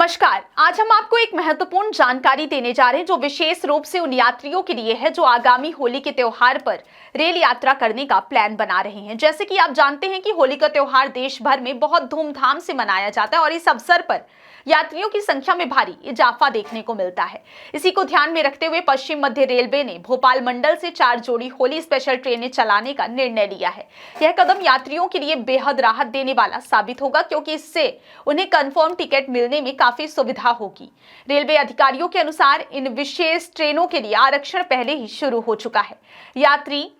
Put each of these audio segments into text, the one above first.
नमस्कार। आज हम आपको एक महत्वपूर्ण जानकारी देने जा रहे हैं जो विशेष रूप से उन यात्रियों के लिए है जो आगामी होली के त्योहार पर रेल यात्रा करने का प्लान बना रहे हैं। जैसे कि आप जानते हैं कि होली का त्योहार देश भर में बहुत धूमधाम से मनाया जाता है और इस अवसर पर यात्रियों की संख्या में भारी इजाफा देखने को मिलता है। इसी को ध्यान में रखते हुए पश्चिम मध्य रेलवे ने भोपाल मंडल से 4 जोड़ी होली स्पेशल ट्रेनें चलाने का निर्णय लिया है। यह कदम यात्रियों के लिए बेहद राहत देने वाला साबित होगा क्योंकि इससे उन्हें कंफर्म टिकट मिलने में काफी सुविधा होगी। रेलवे अधिकारियों के अनुसार इन विशेष ट्रेनों के लिए आरक्षण पहले ही शुरू हो चुका है। यात्री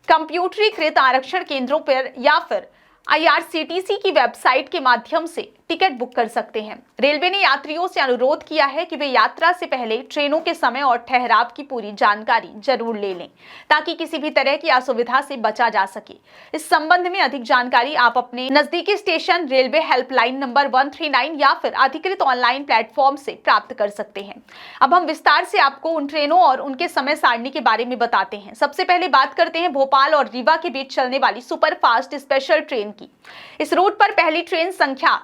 कंप्यूटरीकृत आरक्षण केंद्रों पर या फिर IRCTC की वेबसाइट के माध्यम से टिकट बुक कर सकते हैं। रेलवे ने यात्रियों से अनुरोध किया है कि वे यात्रा से पहले ट्रेनों के समय और ठहराव की पूरी जानकारी जरूर ले लें ताकि किसी भी तरह की असुविधा से बचा जा सके। इस संबंध में अधिक जानकारी आप अपने नजदीकी स्टेशन रेलवे हेल्पलाइन नंबर 139 या फिर अधिकृत ऑनलाइन प्लेटफॉर्म से प्राप्त कर सकते हैं। अब हम विस्तार से आपको उन ट्रेनों और उनके समय सारणी के बारे में बताते हैं। सबसे पहले बात करते हैं भोपाल और रीवा के बीच चलने वाली सुपरफास्ट स्पेशल ट्रेन की। इस रूट पर पहली ट्रेन संख्या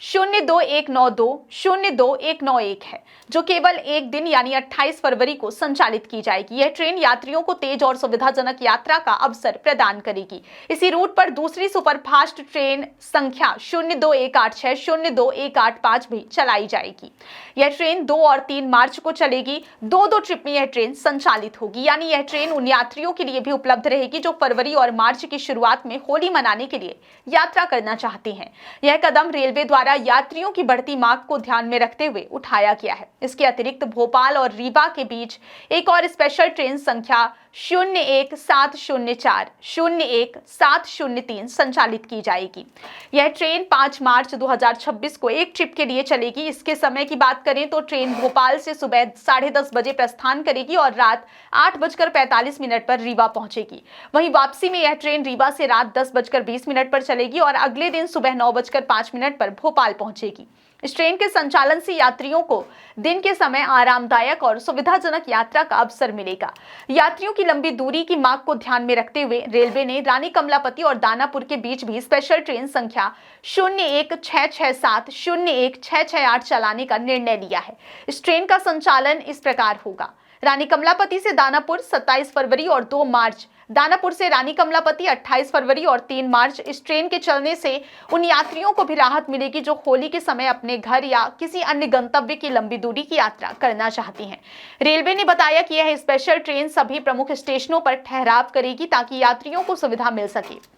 02192 है जो केवल एक दिन यानी 28 फरवरी को संचालित की जाएगी। यह ट्रेन यात्रियों को तेज और सुविधाजनक यात्रा का अवसर प्रदान करेगी। इसी रूट पर दूसरी सुपरफास्ट ट्रेन संख्या 02186 02185 भी चलाई जाएगी। यह ट्रेन 2 और 3 मार्च को चलेगी। दो ट्रिप में यह ट्रेन संचालित होगी, यानी यह ट्रेन उन यात्रियों के लिए भी उपलब्ध रहेगी जो फरवरी और मार्च की शुरुआत में होली मनाने के लिए यात्रा करना चाहते हैं। यह कदम रेलवे द्वारा यात्रियों की बढ़ती मांग को ध्यान में रखते हुए उठाया गया है। इसके अतिरिक्त भोपाल और रीवा के बीच एक और स्पेशल ट्रेन संख्या 01704 01703 संचालित की जाएगी। यह ट्रेन 5 मार्च 2026 को एक ट्रिप के लिए चलेगी। इसके समय की बात करें तो ट्रेन भोपाल से सुबह 10:30 बजे प्रस्थान करेगी और रात 8:45 पर रीवा पहुंचेगी। वहीं वापसी में यह ट्रेन रीवा से रात 10:20 पर चलेगी और अगले दिन सुबह 9:05 पर भोपाल पहुंचेगी। इस ट्रेन के संचालन से यात्रियों को दिन के समय आरामदायक और सुविधाजनक यात्रा का अवसर मिलेगा। यात्रियों की लंबी दूरी की मांग को ध्यान में रखते हुए रेलवे ने रानी कमलापति और दानापुर के बीच भी स्पेशल ट्रेन संख्या 01667 01668 चलाने का निर्णय लिया है। इस ट्रेन का संचालन इस प्रकार होगा: रानी कमलापति से दानापुर 27 फरवरी और 2 मार्च, दानापुर से रानी कमलापति 28 फरवरी और 3 मार्च। इस ट्रेन के चलने से उन यात्रियों को भी राहत मिलेगी जो होली के समय अपने घर या किसी अन्य गंतव्य की लंबी दूरी की यात्रा करना चाहती हैं। रेलवे ने बताया कि यह स्पेशल ट्रेन सभी प्रमुख स्टेशनों पर ठहराव करेगी ताकि यात्रियों को सुविधा मिल सके।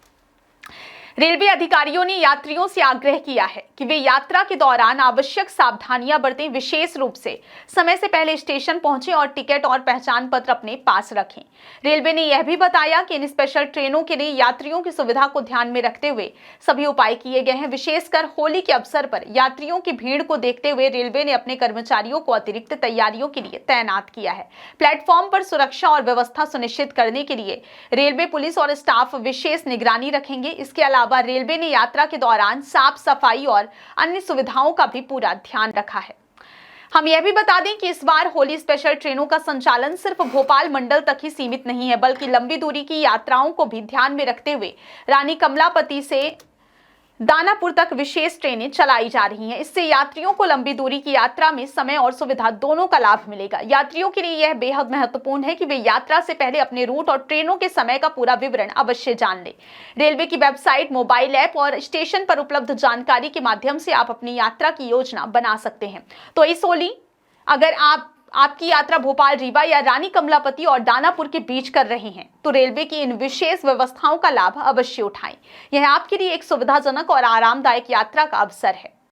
रेलवे अधिकारियों ने यात्रियों से आग्रह किया है कि वे यात्रा के दौरान आवश्यक सावधानियां बरतें, विशेष रूप से समय से पहले स्टेशन पहुंचें और टिकट और पहचान पत्र अपने पास रखें। रेलवे ने यह भी बताया कि इन स्पेशल ट्रेनों के लिए यात्रियों की सुविधा को ध्यान में रखते हुए सभी उपाय किए गए हैं। विशेषकर होली के अवसर पर यात्रियों की भीड़ को देखते हुए रेलवे ने अपने कर्मचारियों को अतिरिक्त तैयारियों के लिए तैनात किया है। प्लेटफॉर्म पर सुरक्षा और व्यवस्था सुनिश्चित करने के लिए रेलवे पुलिस और स्टाफ विशेष निगरानी रखेंगे। इसके अलावा रेलवे ने यात्रा के दौरान साफ सफाई और अन्य सुविधाओं का भी पूरा ध्यान रखा है। हम यह भी बता दें कि इस बार होली स्पेशल ट्रेनों का संचालन सिर्फ भोपाल मंडल तक ही सीमित नहीं है, बल्कि लंबी दूरी की यात्राओं को भी ध्यान में रखते हुए रानी कमलापति से दानापुर तक विशेष ट्रेनें चलाई जा रही हैं। इससे यात्रियों को लंबी दूरी की यात्रा में समय और सुविधा दोनों का लाभ मिलेगा। यात्रियों के लिए यह बेहद महत्वपूर्ण है कि वे यात्रा से पहले अपने रूट और ट्रेनों के समय का पूरा विवरण अवश्य जान लें। रेलवे की वेबसाइट, मोबाइल ऐप और स्टेशन पर उपलब्ध जानकारी के माध्यम से आप अपनी यात्रा की योजना बना सकते हैं। तो इस होली अगर आपकी यात्रा भोपाल, रीवा या रानी कमलापति और दानापुर के बीच कर रहे हैं तो रेलवे की इन विशेष व्यवस्थाओं का लाभ अवश्य उठाएं। यह आपके लिए एक सुविधाजनक और आरामदायक यात्रा का अवसर है।